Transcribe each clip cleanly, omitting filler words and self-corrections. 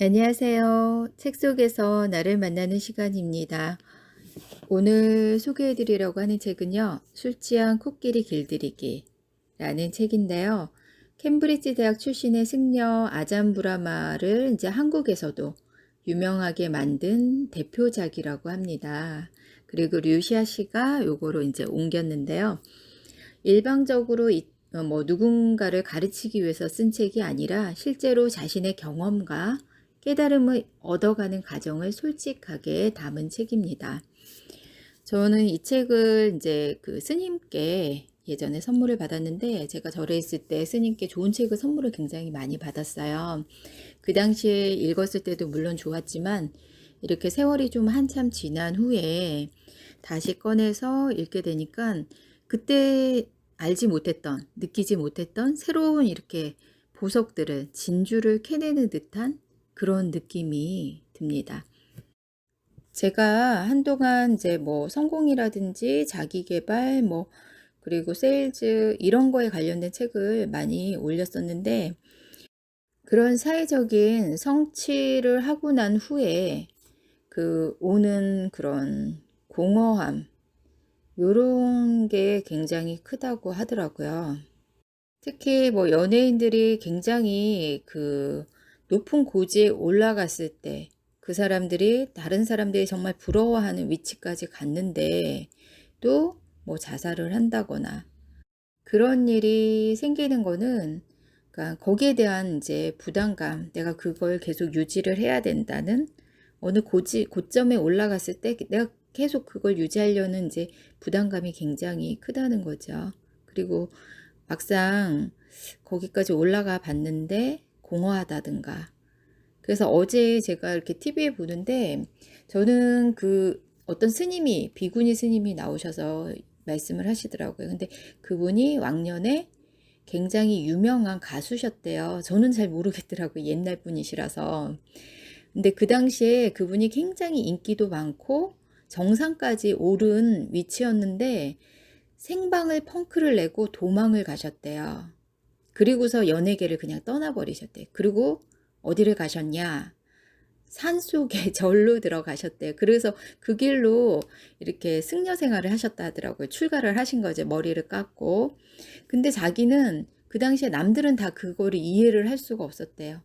안녕하세요. 책 속에서 나를 만나는 시간입니다. 오늘 소개해 드리려고 하는 책은요. 술 취한 코끼리 길들이기라는 책인데요. 캠브리지 대학 출신의 승려 아잠브라마를 이제 한국에서도 유명하게 만든 대표작이라고 합니다. 그리고 류시아 씨가 요거로 이제 옮겼는데요. 일방적으로 누군가를 가르치기 위해서 쓴 책이 아니라 실제로 자신의 경험과 깨달음을 얻어가는 과정을 솔직하게 담은 책입니다. 저는 이 책을 이제 그 스님께 예전에 선물을 받았는데, 제가 절에 있을 때 스님께 좋은 책을 선물을 굉장히 많이 받았어요. 그 당시에 읽었을 때도 물론 좋았지만, 이렇게 세월이 좀 한참 지난 후에 다시 꺼내서 읽게 되니까 그때 알지 못했던, 느끼지 못했던 새로운 이렇게 보석들을, 진주를 캐내는 듯한 그런 느낌이 듭니다. 제가 한동안 이제 성공이라든지 자기 개발, 그리고 세일즈 이런 거에 관련된 책을 많이 올렸었는데, 그런 사회적인 성취를 하고 난 후에 그 오는 그런 공허함, 요런 게 굉장히 크다고 하더라고요. 특히 연예인들이 굉장히 그 높은 고지에 올라갔을 때 그 사람들이 다른 사람들이 정말 부러워하는 위치까지 갔는데 또 자살을 한다거나 그런 일이 생기는 거는, 그러니까 거기에 대한 이제 부담감, 내가 그걸 계속 유지를 해야 된다는 어느 고점에 올라갔을 때 내가 계속 그걸 유지하려는 이제 부담감이 굉장히 크다는 거죠. 그리고 막상 거기까지 올라가 봤는데 공허하다든가. 그래서 어제 제가 이렇게 TV에 보는데, 저는 그 어떤 스님이, 비구니 스님이 나오셔서 말씀을 하시더라고요. 근데 그분이 왕년에 굉장히 유명한 가수셨대요. 저는 잘 모르겠더라고요. 옛날 분이시라서. 근데 그 당시에 그분이 굉장히 인기도 많고 정상까지 오른 위치였는데 생방을 펑크를 내고 도망을 가셨대요. 그리고서 연예계를 그냥 떠나버리셨대요. 그리고 어디를 가셨냐? 산속에 절로 들어가셨대요. 그래서 그 길로 이렇게 승려 생활을 하셨다 하더라고요. 출가를 하신 거죠. 머리를 깎고. 근데 자기는 그 당시에 남들은 다 그거를 이해를 할 수가 없었대요.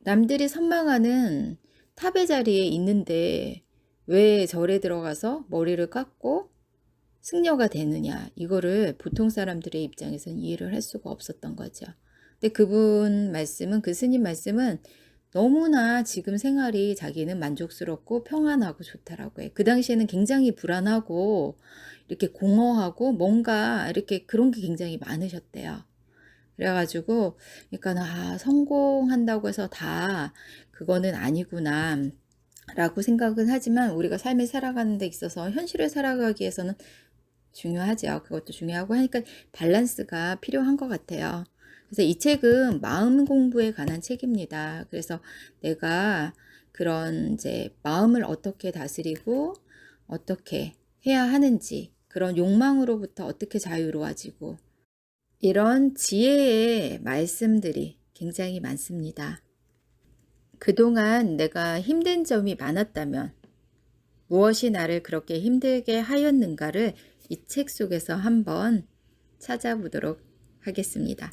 남들이 선망하는 탑의 자리에 있는데 왜 절에 들어가서 머리를 깎고 승려가 되느냐, 이거를 보통 사람들의 입장에서는 이해를 할 수가 없었던 거죠. 근데 그분 말씀은, 그 스님 말씀은 너무나 지금 생활이 자기는 만족스럽고 평안하고 좋다라고 해요. 그 당시에는 굉장히 불안하고 이렇게 공허하고 뭔가 이렇게 그런 게 굉장히 많으셨대요. 그래가지고 그러니까 성공한다고 해서 다 그거는 아니구나 라고 생각은 하지만, 우리가 삶을 살아가는 데 있어서 현실을 살아가기 위해서는 중요하죠. 그것도 중요하고 하니까 밸런스가 필요한 것 같아요. 그래서 이 책은 마음 공부에 관한 책입니다. 그래서 내가 그런 이제 마음을 어떻게 다스리고 어떻게 해야 하는지, 그런 욕망으로부터 어떻게 자유로워지고, 이런 지혜의 말씀들이 굉장히 많습니다. 그동안 내가 힘든 점이 많았다면 무엇이 나를 그렇게 힘들게 하였는가를 이 책 속에서 한번 찾아보도록 하겠습니다.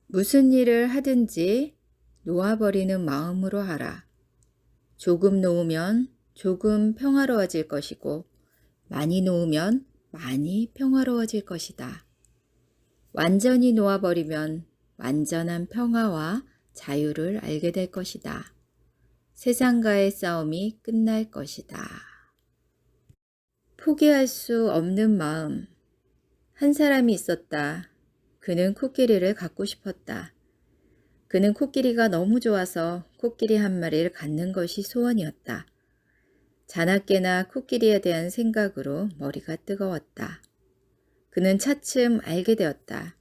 무슨 일을 하든지 놓아버리는 마음으로 하라. 조금 놓으면 조금 평화로워질 것이고, 많이 놓으면 많이 평화로워질 것이다. 완전히 놓아버리면 완전한 평화와 자유를 알게 될 것이다. 세상과의 싸움이 끝날 것이다. 포기할 수 없는 마음. 한 사람이 있었다. 그는 코끼리를 갖고 싶었다. 그는 코끼리가 너무 좋아서 코끼리 한 마리를 갖는 것이 소원이었다. 자나깨나 코끼리에 대한 생각으로 머리가 뜨거웠다. 그는 차츰 알게 되었다.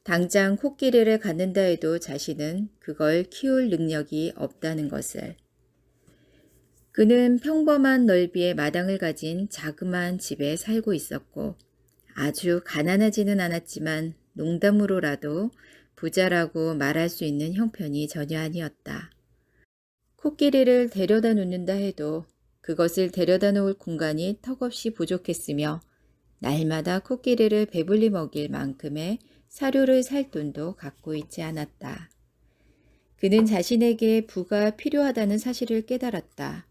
당장 코끼리를 갖는다 해도 자신은 그걸 키울 능력이 없다는 것을. 그는 평범한 넓이의 마당을 가진 자그마한 집에 살고 있었고, 아주 가난하지는 않았지만 농담으로라도 부자라고 말할 수 있는 형편이 전혀 아니었다. 코끼리를 데려다 놓는다 해도 그것을 데려다 놓을 공간이 턱없이 부족했으며 날마다 코끼리를 배불리 먹일 만큼의 사료를 살 돈도 갖고 있지 않았다. 그는 자신에게 부가 필요하다는 사실을 깨달았다.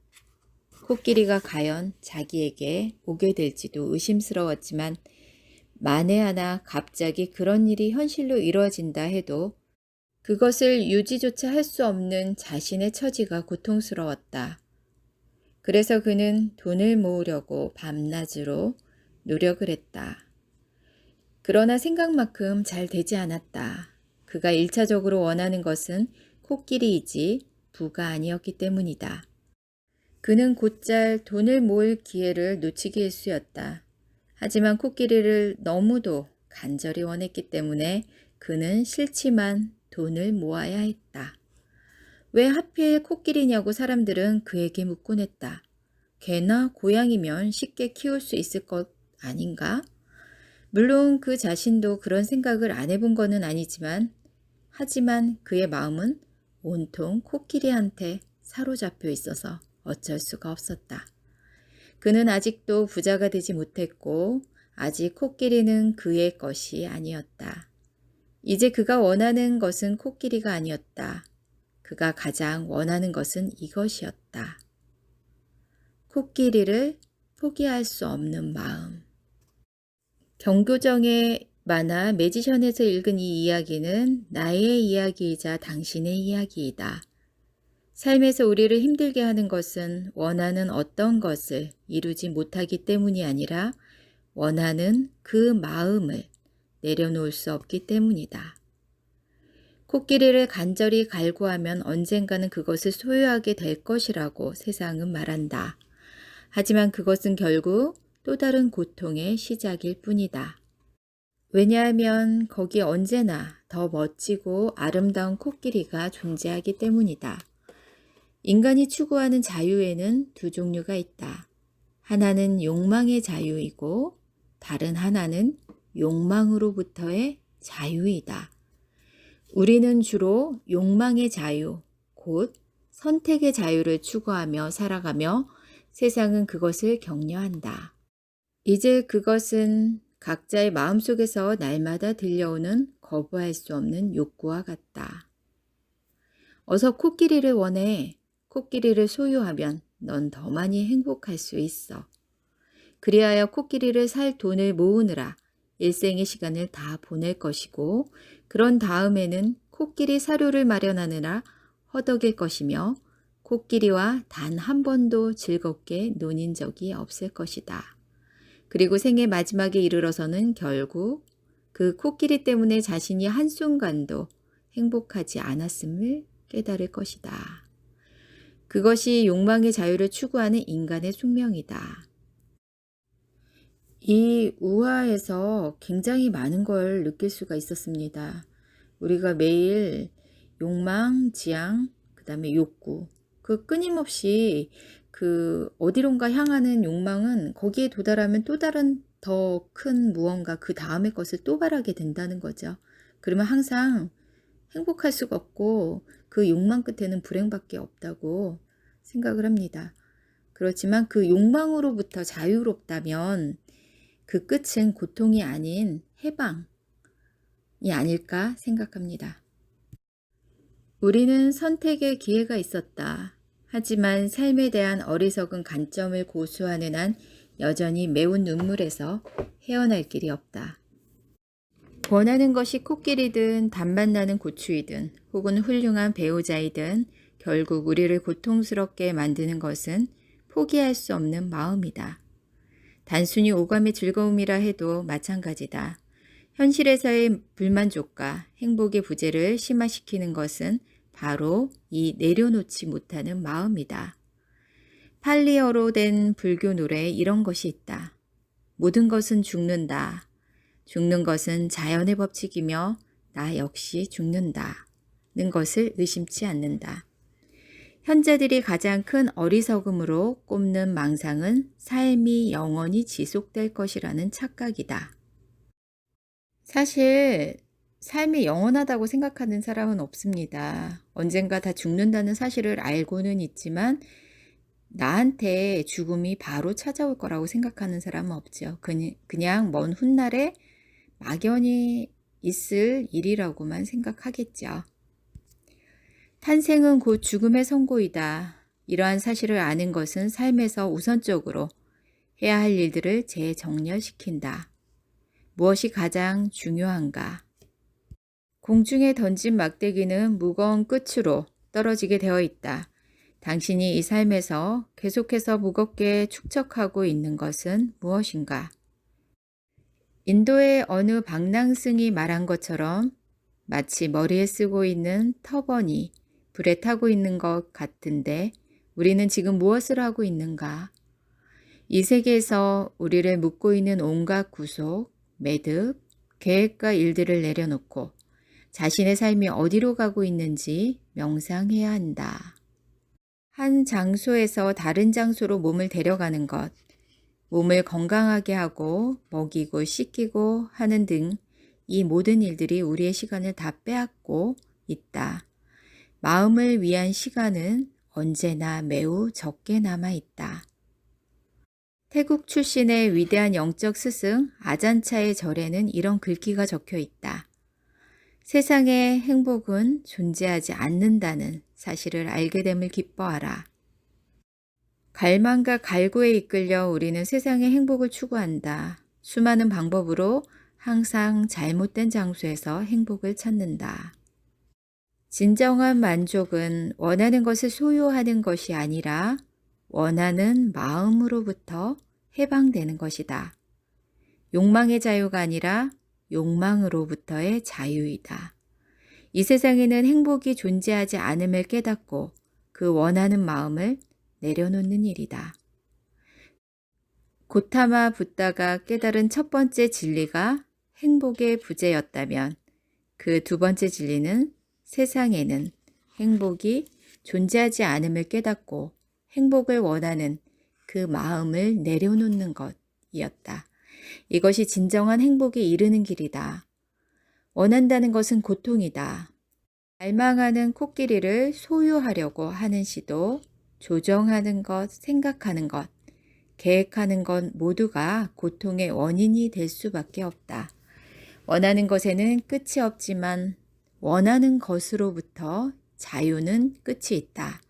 코끼리가 과연 자기에게 오게 될지도 의심스러웠지만 만에 하나 갑자기 그런 일이 현실로 이루어진다 해도 그것을 유지조차 할 수 없는 자신의 처지가 고통스러웠다. 그래서 그는 돈을 모으려고 밤낮으로 노력을 했다. 그러나 생각만큼 잘 되지 않았다. 그가 1차적으로 원하는 것은 코끼리이지 부가 아니었기 때문이다. 그는 곧잘 돈을 모을 기회를 놓치기 일쑤였다. 하지만 코끼리를 너무도 간절히 원했기 때문에 그는 싫지만 돈을 모아야 했다. 왜 하필 코끼리냐고 사람들은 그에게 묻곤 했다. 개나 고양이면 쉽게 키울 수 있을 것 아닌가? 물론 그 자신도 그런 생각을 안 해본 거는 아니지만 하지만 그의 마음은 온통 코끼리한테 사로잡혀 있어서 어쩔 수가 없었다. 그는 아직도 부자가 되지 못했고 아직 코끼리는 그의 것이 아니었다. 이제 그가 원하는 것은 코끼리가 아니었다. 그가 가장 원하는 것은 이것이었다. 코끼리를 포기할 수 없는 마음. 경교정의 만화 매지션에서 읽은 이 이야기는 나의 이야기이자 당신의 이야기이다. 삶에서 우리를 힘들게 하는 것은 원하는 어떤 것을 이루지 못하기 때문이 아니라 원하는 그 마음을 내려놓을 수 없기 때문이다. 코끼리를 간절히 갈구하면 언젠가는 그것을 소유하게 될 것이라고 세상은 말한다. 하지만 그것은 결국 또 다른 고통의 시작일 뿐이다. 왜냐하면 거기에 언제나 더 멋지고 아름다운 코끼리가 존재하기 때문이다. 인간이 추구하는 자유에는 두 종류가 있다. 하나는 욕망의 자유이고 다른 하나는 욕망으로부터의 자유이다. 우리는 주로 욕망의 자유, 곧 선택의 자유를 추구하며 살아가며 세상은 그것을 격려한다. 이제 그것은 각자의 마음속에서 날마다 들려오는 거부할 수 없는 욕구와 같다. 어서 코끼리를 원해. 코끼리를 소유하면 넌 더 많이 행복할 수 있어. 그리하여 코끼리를 살 돈을 모으느라 일생의 시간을 다 보낼 것이고 그런 다음에는 코끼리 사료를 마련하느라 허덕일 것이며 코끼리와 단 한 번도 즐겁게 노는 적이 없을 것이다. 그리고 생의 마지막에 이르러서는 결국 그 코끼리 때문에 자신이 한순간도 행복하지 않았음을 깨달을 것이다. 그것이 욕망의 자유를 추구하는 인간의 숙명이다. 이 우화에서 굉장히 많은 걸 느낄 수가 있었습니다. 우리가 매일 욕망, 지향, 그 다음에 욕구, 그 끊임없이 그 어디론가 향하는 욕망은 거기에 도달하면 또 다른 더 큰 무언가 그 다음의 것을 또 바라게 된다는 거죠. 그러면 항상 행복할 수가 없고 그 욕망 끝에는 불행밖에 없다고 생각을 합니다. 그렇지만 그 욕망으로부터 자유롭다면 그 끝은 고통이 아닌 해방이 아닐까 생각합니다. 우리는 선택의 기회가 있었다. 하지만 삶에 대한 어리석은 관점을 고수하는 한 여전히 매운 눈물에서 헤어날 길이 없다. 원하는 것이 코끼리든 단맛 나는 고추이든 혹은 훌륭한 배우자이든 결국 우리를 고통스럽게 만드는 것은 포기할 수 없는 마음이다. 단순히 오감의 즐거움이라 해도 마찬가지다. 현실에서의 불만족과 행복의 부재를 심화시키는 것은 바로 이 내려놓지 못하는 마음이다. 팔리어로 된 불교 노래에 이런 것이 있다. 모든 것은 죽는다. 죽는 것은 자연의 법칙이며 나 역시 죽는다는 것을 의심치 않는다. 현자들이 가장 큰 어리석음으로 꼽는 망상은 삶이 영원히 지속될 것이라는 착각이다. 사실 삶이 영원하다고 생각하는 사람은 없습니다. 언젠가 다 죽는다는 사실을 알고는 있지만 나한테 죽음이 바로 찾아올 거라고 생각하는 사람은 없죠. 그냥 먼 훗날에 막연히 있을 일이라고만 생각하겠죠. 탄생은 곧 죽음의 선고이다. 이러한 사실을 아는 것은 삶에서 우선적으로 해야 할 일들을 재정렬시킨다. 무엇이 가장 중요한가? 공중에 던진 막대기는 무거운 끝으로 떨어지게 되어 있다. 당신이 이 삶에서 계속해서 무겁게 축적하고 있는 것은 무엇인가? 인도의 어느 방랑승이 말한 것처럼 마치 머리에 쓰고 있는 터번이 불에 타고 있는 것 같은데 우리는 지금 무엇을 하고 있는가? 이 세계에서 우리를 묶고 있는 온갖 구속, 매듭, 계획과 일들을 내려놓고 자신의 삶이 어디로 가고 있는지 명상해야 한다. 한 장소에서 다른 장소로 몸을 데려가는 것, 몸을 건강하게 하고 먹이고 씻기고 하는 등 이 모든 일들이 우리의 시간을 다 빼앗고 있다. 마음을 위한 시간은 언제나 매우 적게 남아 있다. 태국 출신의 위대한 영적 스승 아잔차의 절에는 이런 글귀가 적혀 있다. 세상에 행복은 존재하지 않는다는 사실을 알게 됨을 기뻐하라. 갈망과 갈구에 이끌려 우리는 세상의 행복을 추구한다. 수많은 방법으로 항상 잘못된 장소에서 행복을 찾는다. 진정한 만족은 원하는 것을 소유하는 것이 아니라 원하는 마음으로부터 해방되는 것이다. 욕망의 자유가 아니라 욕망으로부터의 자유이다. 이 세상에는 행복이 존재하지 않음을 깨닫고 그 원하는 마음을 내려놓는 일이다. 고타마 붓다가 깨달은 첫 번째 진리가 행복의 부재였다면 그 두 번째 진리는 세상에는 행복이 존재하지 않음을 깨닫고 행복을 원하는 그 마음을 내려놓는 것이었다. 이것이 진정한 행복에 이르는 길이다. 원한다는 것은 고통이다. 갈망하는 코끼리를 소유하려고 하는 시도, 조정하는 것, 생각하는 것, 계획하는 것 모두가 고통의 원인이 될 수밖에 없다. 원하는 것에는 끝이 없지만 원하는 것으로부터 자유는 끝이 있다.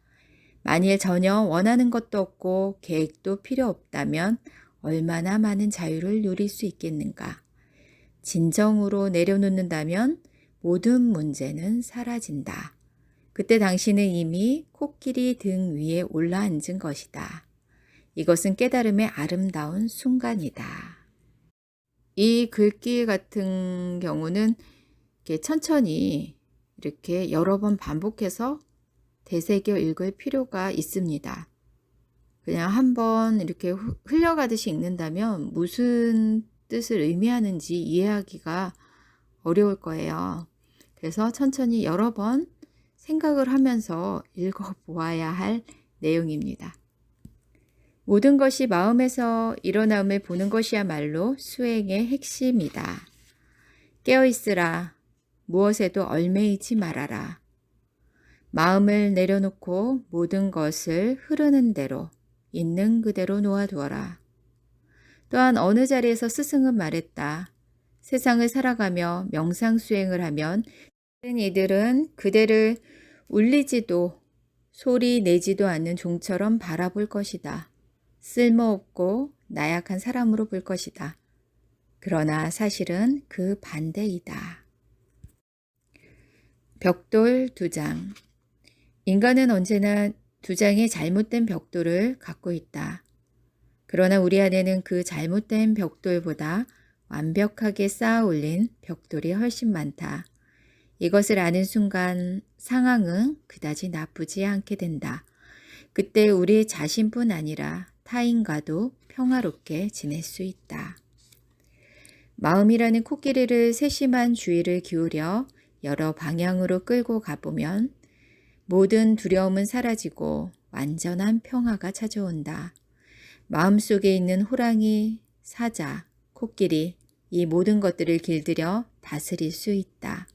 만일 전혀 원하는 것도 없고 계획도 필요 없다면 얼마나 많은 자유를 누릴 수 있겠는가? 진정으로 내려놓는다면 모든 문제는 사라진다. 그때 당신은 이미 코끼리 등 위에 올라앉은 것이다. 이것은 깨달음의 아름다운 순간이다. 이 글귀 같은 경우는 이렇게 천천히 이렇게 여러 번 반복해서 되새겨 읽을 필요가 있습니다. 그냥 한번 이렇게 흘려가듯이 읽는다면 무슨 뜻을 의미하는지 이해하기가 어려울 거예요. 그래서 천천히 여러 번 생각을 하면서 읽어보아야 할 내용입니다. 모든 것이 마음에서 일어남을 보는 것이야말로 수행의 핵심이다. 깨어있으라. 무엇에도 얽매이지 말아라. 마음을 내려놓고 모든 것을 흐르는 대로 있는 그대로 놓아두어라. 또한 어느 자리에서 스승은 말했다. 세상을 살아가며 명상 수행을 하면 이들은 그대를 울리지도 소리 내지도 않는 종처럼 바라볼 것이다. 쓸모없고 나약한 사람으로 볼 것이다. 그러나 사실은 그 반대이다. 벽돌 2장. 인간은 언제나 2장의 잘못된 벽돌을 갖고 있다. 그러나 우리 안에는 그 잘못된 벽돌보다 완벽하게 쌓아 올린 벽돌이 훨씬 많다. 이것을 아는 순간 상황은 그다지 나쁘지 않게 된다. 그때 우리 자신뿐 아니라 타인과도 평화롭게 지낼 수 있다. 마음이라는 코끼리를 세심한 주의를 기울여 여러 방향으로 끌고 가보면 모든 두려움은 사라지고 완전한 평화가 찾아온다. 마음속에 있는 호랑이, 사자, 코끼리 이 모든 것들을 길들여 다스릴 수 있다.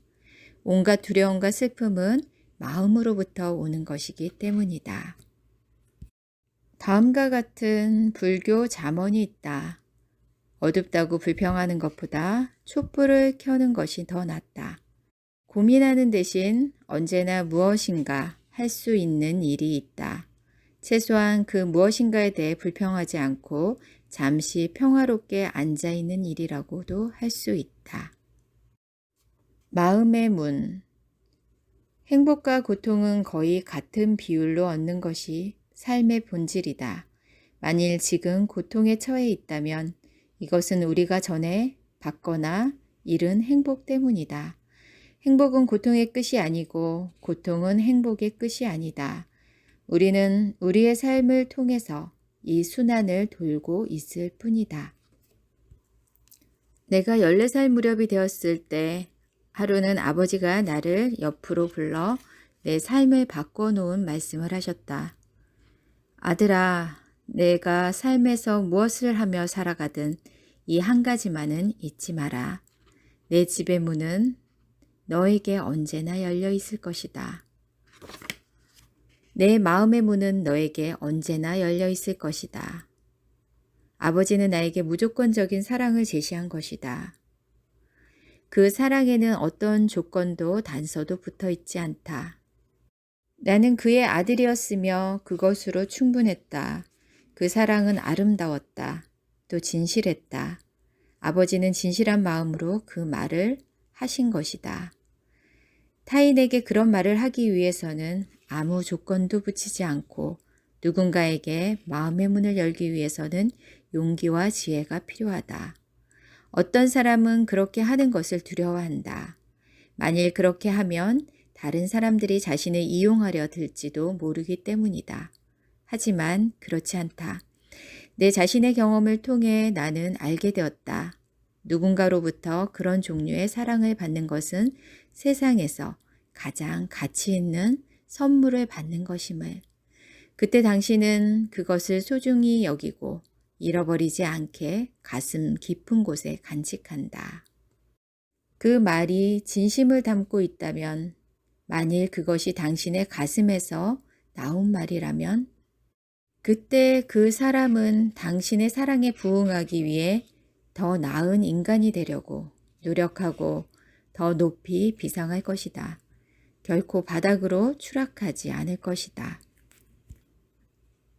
온갖 두려움과 슬픔은 마음으로부터 오는 것이기 때문이다. 다음과 같은 불교 잠언이 있다. 어둡다고 불평하는 것보다 촛불을 켜는 것이 더 낫다. 고민하는 대신 언제나 무엇인가 할 수 있는 일이 있다. 최소한 그 무엇인가에 대해 불평하지 않고 잠시 평화롭게 앉아있는 일이라고도 할 수 있다. 마음의 문. 행복과 고통은 거의 같은 비율로 얻는 것이 삶의 본질이다. 만일 지금 고통에 처해 있다면 이것은 우리가 전에 받거나 잃은 행복 때문이다. 행복은 고통의 끝이 아니고 고통은 행복의 끝이 아니다. 우리는 우리의 삶을 통해서 이 순환을 돌고 있을 뿐이다. 내가 14살 무렵이 되었을 때 하루는 아버지가 나를 옆으로 불러 내 삶을 바꿔놓은 말씀을 하셨다. 아들아, 내가 삶에서 무엇을 하며 살아가든 이 한 가지만은 잊지 마라. 내 집의 문은 너에게 언제나 열려 있을 것이다. 내 마음의 문은 너에게 언제나 열려 있을 것이다. 아버지는 나에게 무조건적인 사랑을 제시한 것이다. 그 사랑에는 어떤 조건도 단서도 붙어 있지 않다. 나는 그의 아들이었으며 그것으로 충분했다. 그 사랑은 아름다웠다. 또 진실했다. 아버지는 진실한 마음으로 그 말을 하신 것이다. 타인에게 그런 말을 하기 위해서는 아무 조건도 붙이지 않고 누군가에게 마음의 문을 열기 위해서는 용기와 지혜가 필요하다. 어떤 사람은 그렇게 하는 것을 두려워한다. 만일 그렇게 하면 다른 사람들이 자신을 이용하려 들지도 모르기 때문이다. 하지만 그렇지 않다. 내 자신의 경험을 통해 나는 알게 되었다. 누군가로부터 그런 종류의 사랑을 받는 것은 세상에서 가장 가치 있는 선물을 받는 것임을. 그때 당신은 그것을 소중히 여기고 잃어버리지 않게 가슴 깊은 곳에 간직한다. 그 말이 진심을 담고 있다면, 만일 그것이 당신의 가슴에서 나온 말이라면, 그때 그 사람은 당신의 사랑에 부응하기 위해 더 나은 인간이 되려고 노력하고 더 높이 비상할 것이다. 결코 바닥으로 추락하지 않을 것이다.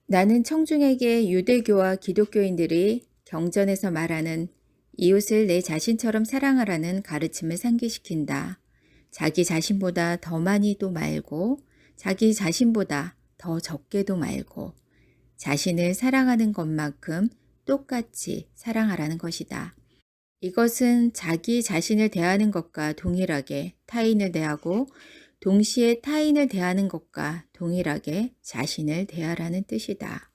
나는 청중에게 유대교와 기독교인들이 경전에서 말하는 이웃을 내 자신처럼 사랑하라는 가르침을 상기시킨다. 자기 자신보다 더 많이도 말고 자기 자신보다 더 적게도 말고 자신을 사랑하는 것만큼 똑같이 사랑하라는 것이다. 이것은 자기 자신을 대하는 것과 동일하게 타인을 대하고 동시에 타인을 대하는 것과 동일하게 자신을 대하라는 뜻이다.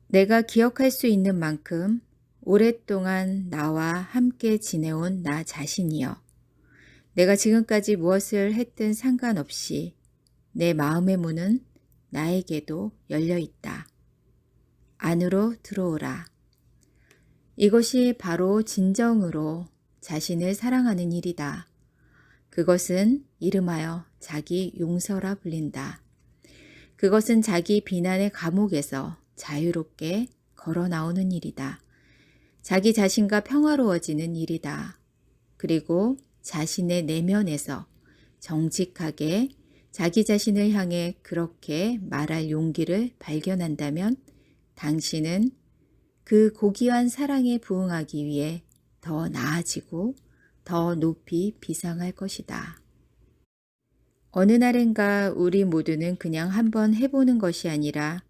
내가 기억할 수 있는 만큼 오랫동안 나와 함께 지내온 나 자신이여. 내가 지금까지 무엇을 했든 상관없이 내 마음의 문은 나에게도 열려 있다. 안으로 들어오라. 이것이 바로 진정으로 자신을 사랑하는 일이다. 그것은 이름하여 자기 용서라 불린다. 그것은 자기 비난의 감옥에서 자유롭게 걸어 나오는 일이다. 자기 자신과 평화로워지는 일이다. 그리고 자신의 내면에서 정직하게 자기 자신을 향해 그렇게 말할 용기를 발견한다면 당신은 그 고귀한 사랑에 부응하기 위해 더 나아지고 더 높이 비상할 것이다. 어느 날인가 우리 모두는 그냥 한번 해보는 것이 아니라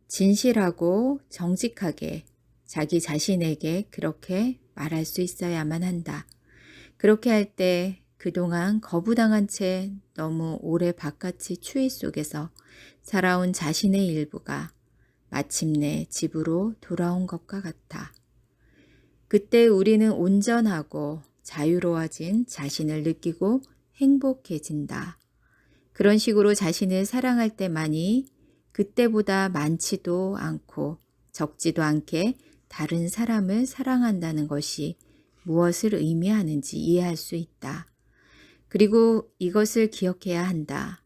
진실하고 정직하게 자기 자신에게 그렇게 말할 수 있어야만 한다. 그렇게 할 때 그동안 거부당한 채 너무 오래 바깥의 추위 속에서 살아온 자신의 일부가 마침내 집으로 돌아온 것과 같아. 그때 우리는 온전하고 자유로워진 자신을 느끼고 행복해진다. 그런 식으로 자신을 사랑할 때만이 그때보다 많지도 않고 적지도 않게 다른 사람을 사랑한다는 것이 무엇을 의미하는지 이해할 수 있다. 그리고 이것을 기억해야 한다.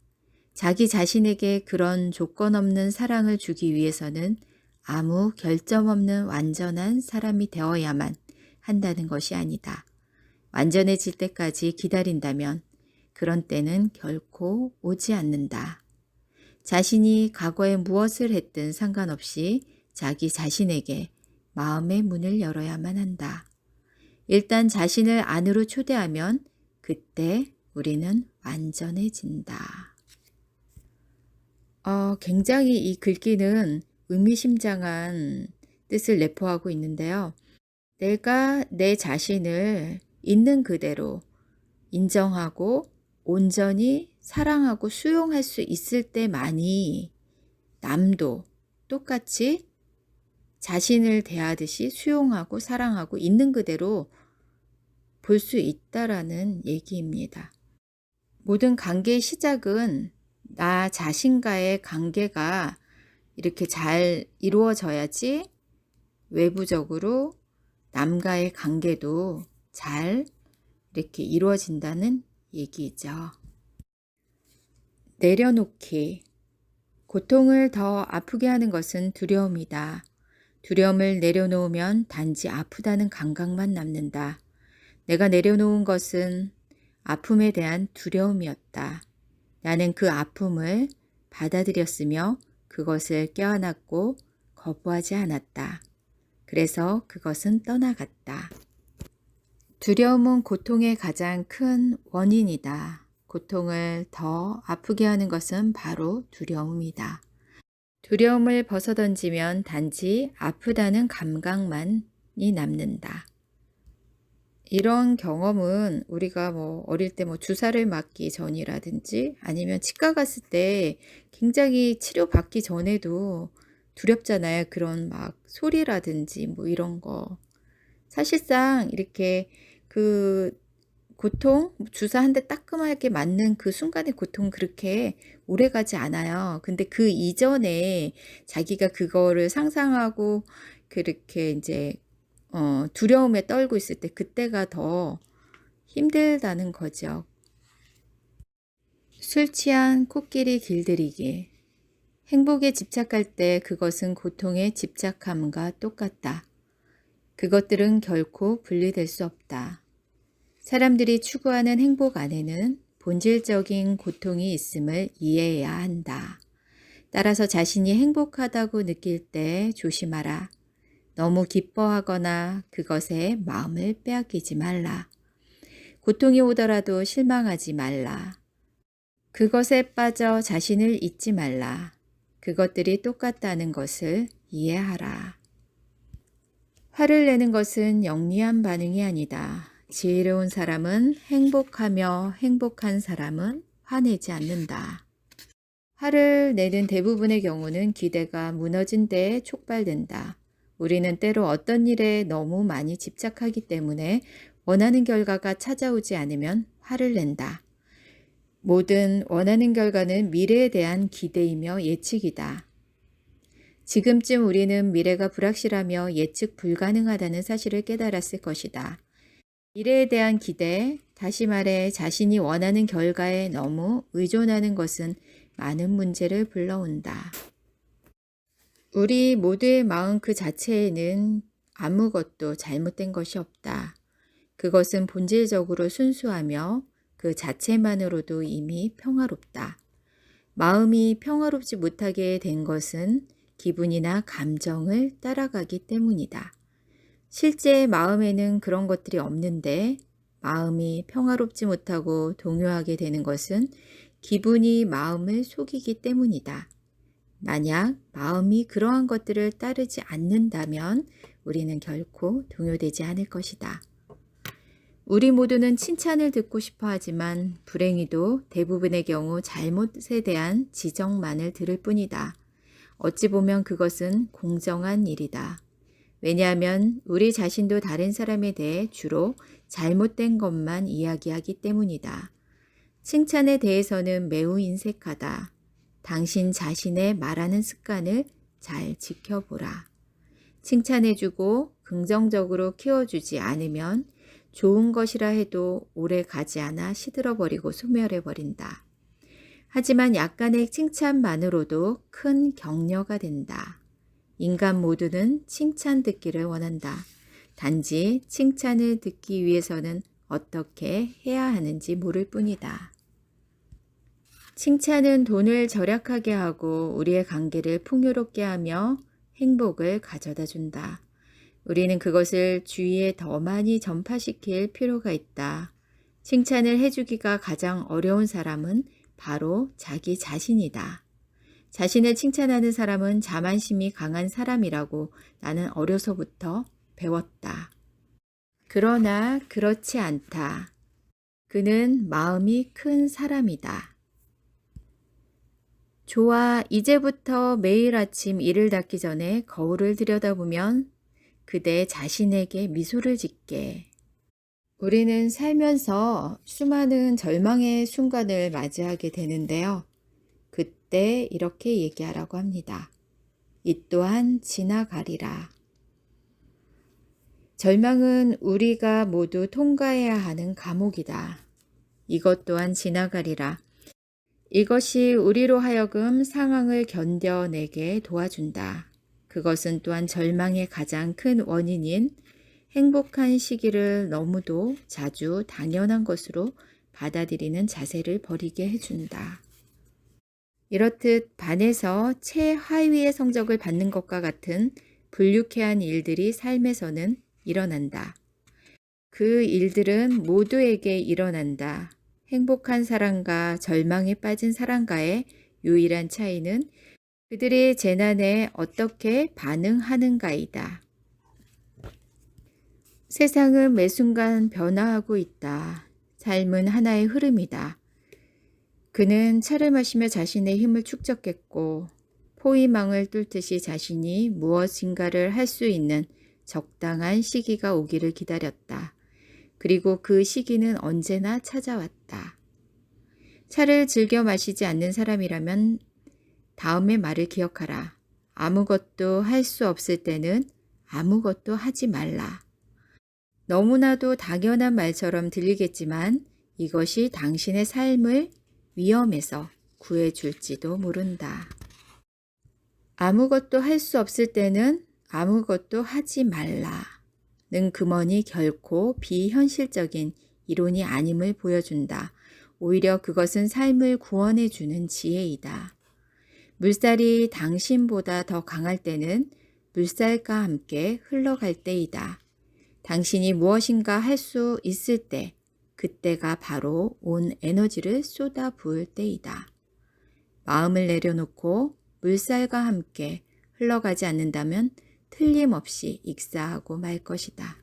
자기 자신에게 그런 조건 없는 사랑을 주기 위해서는 아무 결점 없는 완전한 사람이 되어야만 한다는 것이 아니다. 완전해질 때까지 기다린다면 그런 때는 결코 오지 않는다. 자신이 과거에 무엇을 했든 상관없이 자기 자신에게 마음의 문을 열어야만 한다. 일단 자신을 안으로 초대하면 그때 우리는 완전해진다. 굉장히 이 글귀는 의미심장한 뜻을 내포하고 있는데요. 내가 내 자신을 있는 그대로 인정하고 온전히 사랑하고 수용할 수 있을 때만이 남도 똑같이 자신을 대하듯이 수용하고 사랑하고 있는 그대로 볼 수 있다라는 얘기입니다. 모든 관계의 시작은 나 자신과의 관계가 이렇게 잘 이루어져야지 외부적으로 남과의 관계도 잘 이렇게 이루어진다는 얘기죠. 내려놓기. 고통을 더 아프게 하는 것은 두려움이다. 두려움을 내려놓으면 단지 아프다는 감각만 남는다. 내가 내려놓은 것은 아픔에 대한 두려움이었다. 나는 그 아픔을 받아들였으며 그것을 껴안았고 거부하지 않았다. 그래서 그것은 떠나갔다. 두려움은 고통의 가장 큰 원인이다. 고통을 더 아프게 하는 것은 바로 두려움이다. 두려움을 벗어던지면 단지 아프다는 감각만이 남는다. 이런 경험은 우리가 어릴 때 주사를 맞기 전이라든지 아니면 치과 갔을 때 굉장히 치료받기 전에도 두렵잖아요. 그런 소리라든지 이런 거. 사실상 이렇게 그 고통, 주사 한 대 따끔하게 맞는 그 순간의 고통은 그렇게 오래 가지 않아요. 근데 그 이전에 자기가 그거를 상상하고 그렇게 이제 두려움에 떨고 있을 때 그때가 더 힘들다는 거죠. 술 취한 코끼리 길들이기. 행복에 집착할 때 그것은 고통에 집착함과 똑같다. 그것들은 결코 분리될 수 없다. 사람들이 추구하는 행복 안에는 본질적인 고통이 있음을 이해해야 한다. 따라서 자신이 행복하다고 느낄 때 조심하라. 너무 기뻐하거나 그것에 마음을 빼앗기지 말라. 고통이 오더라도 실망하지 말라. 그것에 빠져 자신을 잊지 말라. 그것들이 똑같다는 것을 이해하라. 화를 내는 것은 영리한 반응이 아니다. 지혜로운 사람은 행복하며 행복한 사람은 화내지 않는다. 화를 내는 대부분의 경우는 기대가 무너진 데에 촉발된다. 우리는 때로 어떤 일에 너무 많이 집착하기 때문에 원하는 결과가 찾아오지 않으면 화를 낸다. 모든 원하는 결과는 미래에 대한 기대이며 예측이다. 지금쯤 우리는 미래가 불확실하며 예측 불가능하다는 사실을 깨달았을 것이다. 미래에 대한 기대, 다시 말해 자신이 원하는 결과에 너무 의존하는 것은 많은 문제를 불러온다. 우리 모두의 마음 그 자체에는 아무것도 잘못된 것이 없다. 그것은 본질적으로 순수하며 그 자체만으로도 이미 평화롭다. 마음이 평화롭지 못하게 된 것은 기분이나 감정을 따라가기 때문이다. 실제 마음에는 그런 것들이 없는데 마음이 평화롭지 못하고 동요하게 되는 것은 기분이 마음을 속이기 때문이다. 만약 마음이 그러한 것들을 따르지 않는다면 우리는 결코 동요되지 않을 것이다. 우리 모두는 칭찬을 듣고 싶어 하지만 불행히도 대부분의 경우 잘못에 대한 지적만을 들을 뿐이다. 어찌 보면 그것은 공정한 일이다. 왜냐하면 우리 자신도 다른 사람에 대해 주로 잘못된 것만 이야기하기 때문이다. 칭찬에 대해서는 매우 인색하다. 당신 자신의 말하는 습관을 잘 지켜보라. 칭찬해주고 긍정적으로 키워주지 않으면 좋은 것이라 해도 오래 가지 않아 시들어버리고 소멸해버린다. 하지만 약간의 칭찬만으로도 큰 격려가 된다. 인간 모두는 칭찬 듣기를 원한다. 단지 칭찬을 듣기 위해서는 어떻게 해야 하는지 모를 뿐이다. 칭찬은 돈을 절약하게 하고 우리의 관계를 풍요롭게 하며 행복을 가져다 준다. 우리는 그것을 주위에 더 많이 전파시킬 필요가 있다. 칭찬을 해주기가 가장 어려운 사람은 바로 자기 자신이다. 자신을 칭찬하는 사람은 자만심이 강한 사람이라고 나는 어려서부터 배웠다. 그러나 그렇지 않다. 그는 마음이 큰 사람이다. 좋아, 이제부터 매일 아침 이를 닦기 전에 거울을 들여다보면 그대 자신에게 미소를 짓게. 우리는 살면서 수많은 절망의 순간을 맞이하게 되는데요. 그때 이렇게 얘기하라고 합니다. 이 또한 지나가리라. 절망은 우리가 모두 통과해야 하는 감옥이다. 이것 또한 지나가리라. 이것이 우리로 하여금 상황을 견뎌내게 도와준다. 그것은 또한 절망의 가장 큰 원인인 행복한 시기를 너무도 자주 당연한 것으로 받아들이는 자세를 버리게 해준다. 이렇듯 반에서 최하위의 성적을 받는 것과 같은 불유쾌한 일들이 삶에서는 일어난다. 그 일들은 모두에게 일어난다. 행복한 사람과 절망에 빠진 사람과의 유일한 차이는 그들의 재난에 어떻게 반응하는가이다. 세상은 매 순간 변화하고 있다. 삶은 하나의 흐름이다. 그는 차를 마시며 자신의 힘을 축적했고 포위망을 뚫듯이 자신이 무엇인가를 할 수 있는 적당한 시기가 오기를 기다렸다. 그리고 그 시기는 언제나 찾아왔다. 차를 즐겨 마시지 않는 사람이라면 다음의 말을 기억하라. 아무것도 할 수 없을 때는 아무것도 하지 말라. 너무나도 당연한 말처럼 들리겠지만 이것이 당신의 삶을 위험에서 구해줄지도 모른다. 아무것도 할 수 없을 때는 아무것도 하지 말라. 는 금언이 결코 비현실적인 이론이 아님을 보여준다. 오히려 그것은 삶을 구원해주는 지혜이다. 물살이 당신보다 더 강할 때는 물살과 함께 흘러갈 때이다. 당신이 무엇인가 할 수 있을 때, 그때가 바로 온 에너지를 쏟아 부을 때이다. 마음을 내려놓고 물살과 함께 흘러가지 않는다면 틀림없이 익사하고 말 것이다.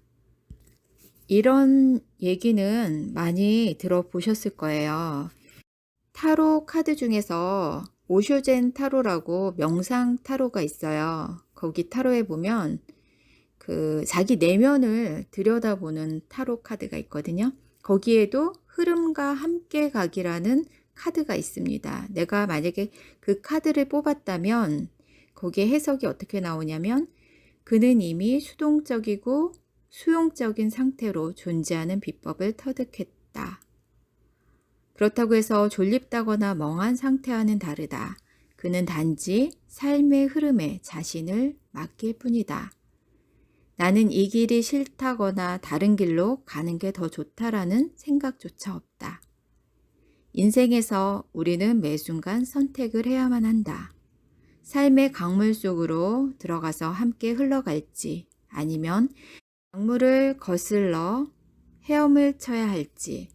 이런 얘기는 많이 들어보셨을 거예요. 타로 카드 중에서 오쇼젠 타로라고 명상 타로가 있어요. 거기 타로에 보면 그 자기 내면을 들여다보는 타로 카드가 있거든요. 거기에도 흐름과 함께 가기라는 카드가 있습니다. 내가 만약에 그 카드를 뽑았다면 거기에 해석이 어떻게 나오냐면 그는 이미 수동적이고 수용적인 상태로 존재하는 비법을 터득했다. 그렇다고 해서 졸립다거나 멍한 상태와는 다르다. 그는 단지 삶의 흐름에 자신을 맡길 뿐이다. 나는 이 길이 싫다거나 다른 길로 가는 게 더 좋다라는 생각조차 없다. 인생에서 우리는 매 순간 선택을 해야만 한다. 삶의 강물 속으로 들어가서 함께 흘러갈지 아니면 강물을 거슬러 헤엄을 쳐야 할지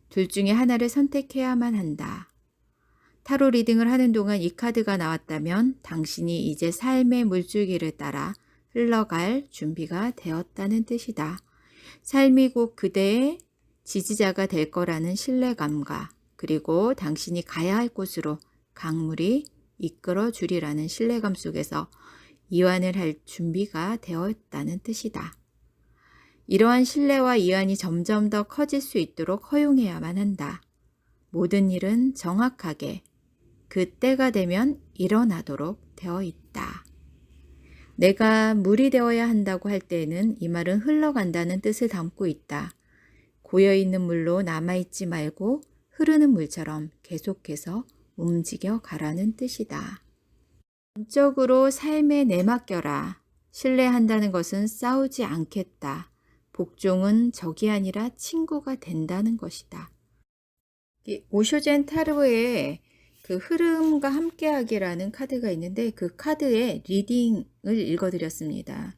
둘 중에 하나를 선택해야만 한다. 타로 리딩을 하는 동안 이 카드가 나왔다면 당신이 이제 삶의 물줄기를 따라 흘러갈 준비가 되었다는 뜻이다. 삶이 곧 그대의 지지자가 될 거라는 신뢰감과 그리고 당신이 가야 할 곳으로 강물이 이끌어 주리라는 신뢰감 속에서 이완을 할 준비가 되었다는 뜻이다. 이러한 신뢰와 이완이 점점 더 커질 수 있도록 허용해야만 한다. 모든 일은 정확하게 그 때가 되면 일어나도록 되어 있다. 내가 물이 되어야 한다고 할 때에는 이 말은 흘러간다는 뜻을 담고 있다. 고여있는 물로 남아있지 말고 흐르는 물처럼 계속해서 움직여 가라는 뜻이다. 전적으로 삶에 내맡겨라. 신뢰한다는 것은 싸우지 않겠다. 복종은 적이 아니라 친구가 된다는 것이다. 이 오쇼젠 타로에 그 흐름과 함께하기라는 카드가 있는데 그 카드의 리딩을 읽어드렸습니다.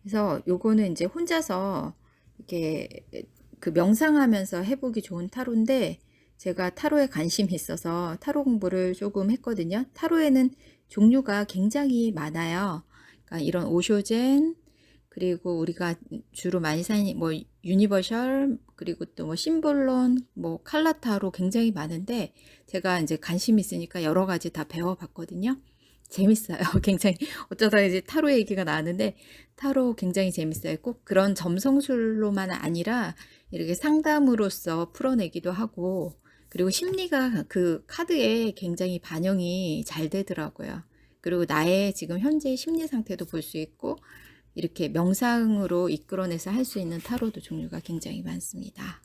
그래서 요거는 이제 혼자서 이렇게 그 명상하면서 해보기 좋은 타로인데 제가 타로에 관심이 있어서 타로 공부를 조금 했거든요. 타로에는 종류가 굉장히 많아요. 그러니까 이런 오쇼젠 그리고 우리가 주로 많이 사는 뭐 유니버셜 그리고 또 뭐 심볼론 뭐 칼라타로 굉장히 많은데 제가 이제 관심 있으니까 여러 가지 다 배워봤거든요. 재밌어요. 굉장히 어쩌다 이제 타로 얘기가 나왔는데 타로 굉장히 재밌어요. 꼭 그런 점성술로만 아니라 이렇게 상담으로서 풀어내기도 하고 그리고 심리가 그 카드에 굉장히 반영이 잘 되더라고요. 그리고 나의 지금 현재 심리 상태도 볼 수 있고 이렇게 명상으로 이끌어내서 할 수 있는 타로도 종류가 굉장히 많습니다.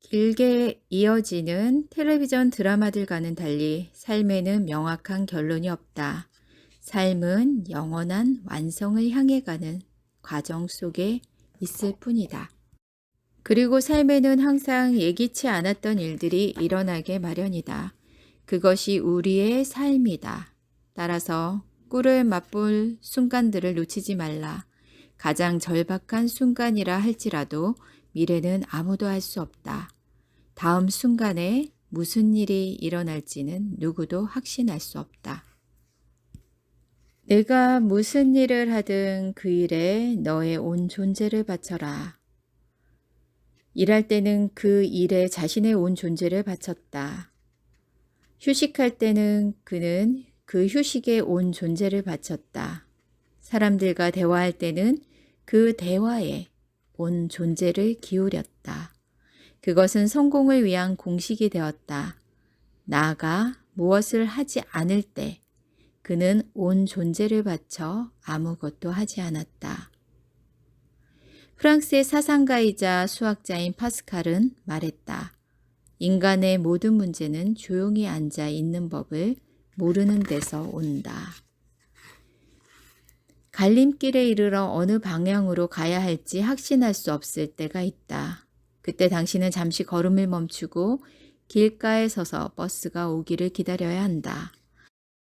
길게 이어지는 텔레비전 드라마들과는 달리 삶에는 명확한 결론이 없다. 삶은 영원한 완성을 향해 가는 과정 속에 있을 뿐이다. 그리고 삶에는 항상 예기치 않았던 일들이 일어나게 마련이다. 그것이 우리의 삶이다. 따라서 꿀을 맛볼 순간들을 놓치지 말라. 가장 절박한 순간이라 할지라도 미래는 아무도 알 수 없다. 다음 순간에 무슨 일이 일어날지는 누구도 확신할 수 없다. 내가 무슨 일을 하든 그 일에 너의 온 존재를 바쳐라. 일할 때는 그 일에 자신의 온 존재를 바쳤다. 휴식할 때는 그는 그 휴식에 온 존재를 바쳤다. 사람들과 대화할 때는 그 대화에 온 존재를 기울였다. 그것은 성공을 위한 공식이 되었다. 나가 무엇을 하지 않을 때 그는 온 존재를 바쳐 아무것도 하지 않았다. 프랑스의 사상가이자 수학자인 파스칼은 말했다. 인간의 모든 문제는 조용히 앉아 있는 법을 모르는 데서 온다. 갈림길에 이르러 어느 방향으로 가야 할지 확신할 수 없을 때가 있다. 그때 당신은 잠시 걸음을 멈추고 길가에 서서 버스가 오기를 기다려야 한다.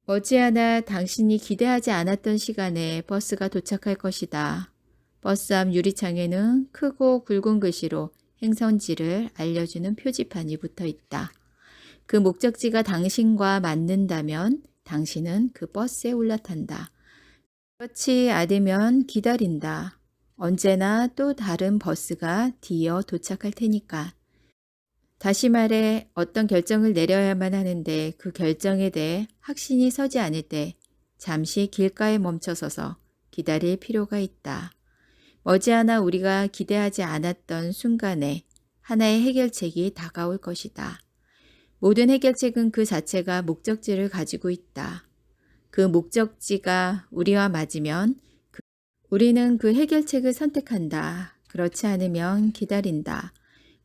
머지않아 당신이 기대하지 않았던 시간에 버스가 도착할 것이다. 버스 앞 유리창에는 크고 굵은 글씨로 행선지를 알려주는 표지판이 붙어 있다. 그 목적지가 당신과 맞는다면 당신은 그 버스에 올라탄다. 그렇지 않으면 기다린다. 언제나 또 다른 버스가 뒤이어 도착할 테니까. 다시 말해 어떤 결정을 내려야만 하는데 그 결정에 대해 확신이 서지 않을 때 잠시 길가에 멈춰서서 기다릴 필요가 있다. 머지않아 우리가 기대하지 않았던 순간에 하나의 해결책이 다가올 것이다. 모든 해결책은 그 자체가 목적지를 가지고 있다. 그 목적지가 우리와 맞으면 우리는 그 해결책을 선택한다. 그렇지 않으면 기다린다.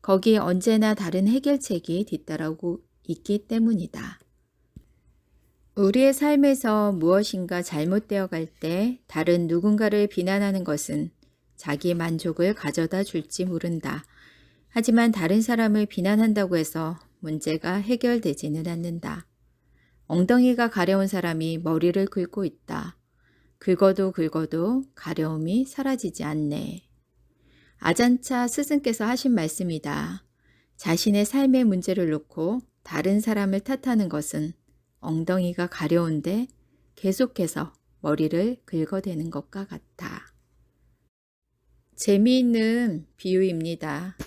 거기에 언제나 다른 해결책이 뒤따르고 있기 때문이다. 우리의 삶에서 무엇인가 잘못되어 갈 때 다른 누군가를 비난하는 것은 자기 만족을 가져다 줄지 모른다. 하지만 다른 사람을 비난한다고 해서 문제가 해결되지는 않는다. 엉덩이가 가려운 사람이 머리를 긁고 있다. 긁어도 긁어도 가려움이 사라지지 않네. 아잔차 스승께서 하신 말씀이다. 자신의 삶의 문제를 놓고 다른 사람을 탓하는 것은 엉덩이가 가려운데 계속해서 머리를 긁어대는 것과 같아. 재미있는 비유입니다.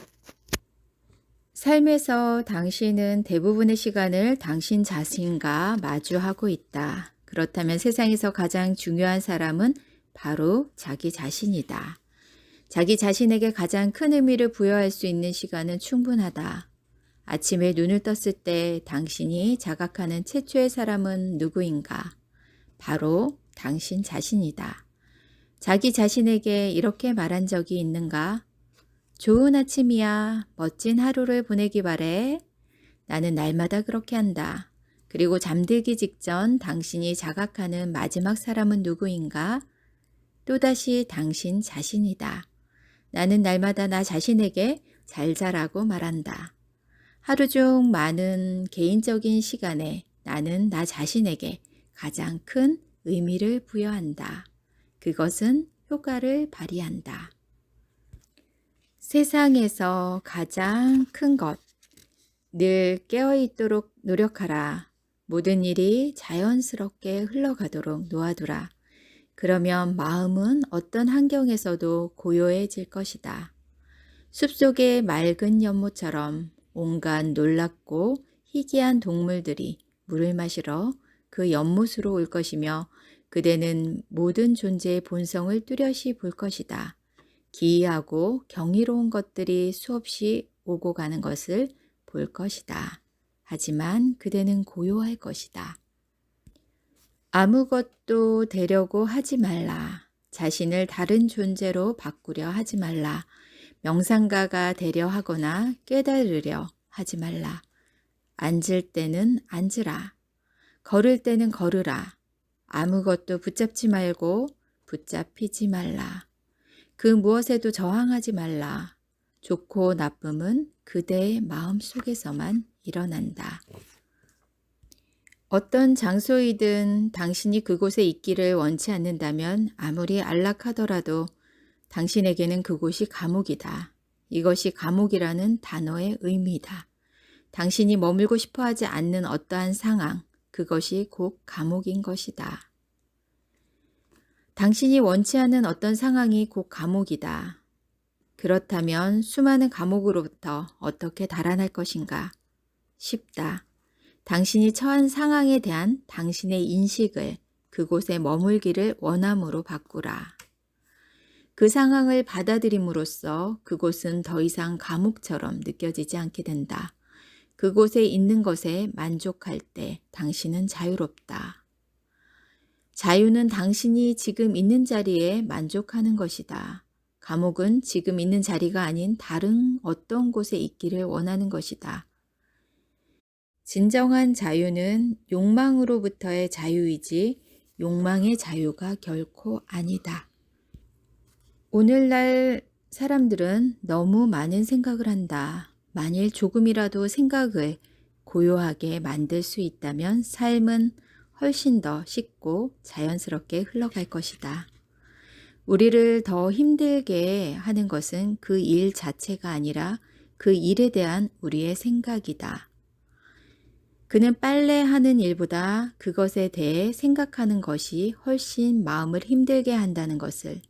삶에서 당신은 대부분의 시간을 당신 자신과 마주하고 있다. 그렇다면 세상에서 가장 중요한 사람은 바로 자기 자신이다. 자기 자신에게 가장 큰 의미를 부여할 수 있는 시간은 충분하다. 아침에 눈을 떴을 때 당신이 자각하는 최초의 사람은 누구인가? 바로 당신 자신이다. 자기 자신에게 이렇게 말한 적이 있는가? 좋은 아침이야. 멋진 하루를 보내기 바래. 나는 날마다 그렇게 한다. 그리고 잠들기 직전 당신이 자각하는 마지막 사람은 누구인가? 또다시 당신 자신이다. 나는 날마다 나 자신에게 잘 자라고 말한다. 하루 중 많은 개인적인 시간에 나는 나 자신에게 가장 큰 의미를 부여한다. 그것은 효과를 발휘한다. 세상에서 가장 큰 것. 늘 깨어있도록 노력하라. 모든 일이 자연스럽게 흘러가도록 놓아두라. 그러면 마음은 어떤 환경에서도 고요해질 것이다. 숲속의 맑은 연못처럼 온갖 놀랍고 희귀한 동물들이 물을 마시러 그 연못으로 올 것이며 그대는 모든 존재의 본성을 뚜렷이 볼 것이다. 기이하고 경이로운 것들이 수없이 오고 가는 것을 볼 것이다. 하지만 그대는 고요할 것이다. 아무것도 되려고 하지 말라. 자신을 다른 존재로 바꾸려 하지 말라. 명상가가 되려 하거나 깨달으려 하지 말라. 앉을 때는 앉으라. 걸을 때는 걸으라. 아무것도 붙잡지 말고 붙잡히지 말라. 그 무엇에도 저항하지 말라. 좋고 나쁨은 그대의 마음 속에서만 일어난다. 어떤 장소이든 당신이 그곳에 있기를 원치 않는다면 아무리 안락하더라도 당신에게는 그곳이 감옥이다. 이것이 감옥이라는 단어의 의미다. 당신이 머물고 싶어 하지 않는 어떠한 상황, 그것이 곧 감옥인 것이다. 당신이 원치 않는 어떤 상황이 곧 감옥이다. 그렇다면 수많은 감옥으로부터 어떻게 달아날 것인가? 쉽다. 당신이 처한 상황에 대한 당신의 인식을 그곳에 머물기를 원함으로 바꾸라. 그 상황을 받아들임으로써 그곳은 더 이상 감옥처럼 느껴지지 않게 된다. 그곳에 있는 것에 만족할 때 당신은 자유롭다. 자유는 당신이 지금 있는 자리에 만족하는 것이다. 감옥은 지금 있는 자리가 아닌 다른 어떤 곳에 있기를 원하는 것이다. 진정한 자유는 욕망으로부터의 자유이지 욕망의 자유가 결코 아니다. 오늘날 사람들은 너무 많은 생각을 한다. 만일 조금이라도 생각을 고요하게 만들 수 있다면 삶은 훨씬 더 쉽고 자연스럽게 흘러갈 것이다. 우리를 더 힘들게 하는 것은 그 일 자체가 아니라 그 일에 대한 우리의 생각이다. 그는 빨래하는 일보다 그것에 대해 생각하는 것이 훨씬 마음을 힘들게 한다는 것을,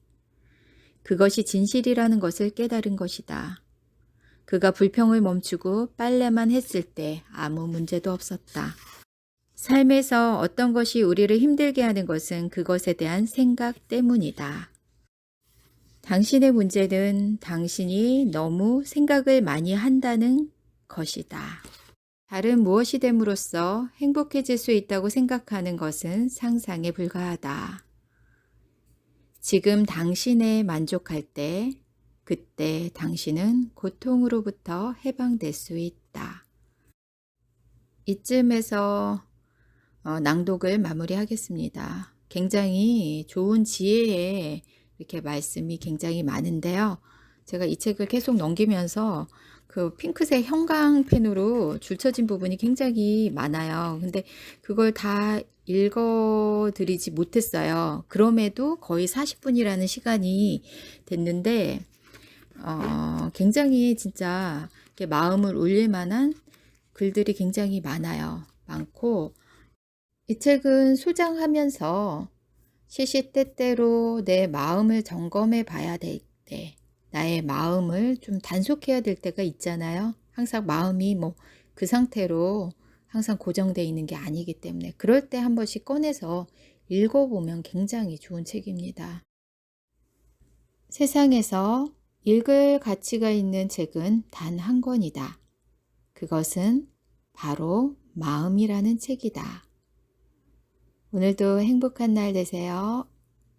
그것이 진실이라는 것을 깨달은 것이다. 그가 불평을 멈추고 빨래만 했을 때 아무 문제도 없었다. 삶에서 어떤 것이 우리를 힘들게 하는 것은 그것에 대한 생각 때문이다. 당신의 문제는 당신이 너무 생각을 많이 한다는 것이다. 다른 무엇이 됨으로써 행복해질 수 있다고 생각하는 것은 상상에 불과하다. 지금 당신에 만족할 때, 그때 당신은 고통으로부터 해방될 수 있다. 이쯤에서 낭독을 마무리하겠습니다. 굉장히 좋은 지혜의 이렇게 말씀이 굉장히 많은데요. 제가 이 책을 계속 넘기면서 그 핑크색 형광펜으로 줄쳐진 부분이 굉장히 많아요. 근데 그걸 다 읽어드리지 못했어요. 그럼에도 거의 40분이라는 시간이 됐는데 굉장히 진짜 이렇게 마음을 울릴 만한 글들이 굉장히 많고 이 책은 소장하면서 시시때때로 내 마음을 점검해 봐야 될 때, 나의 마음을 좀 단속해야 될 때가 있잖아요. 항상 마음이 그 상태로 항상 고정되어 있는 게 아니기 때문에 그럴 때 한 번씩 꺼내서 읽어보면 굉장히 좋은 책입니다. 세상에서 읽을 가치가 있는 책은 단 한 권이다. 그것은 바로 마음이라는 책이다. 오늘도 행복한 날 되세요.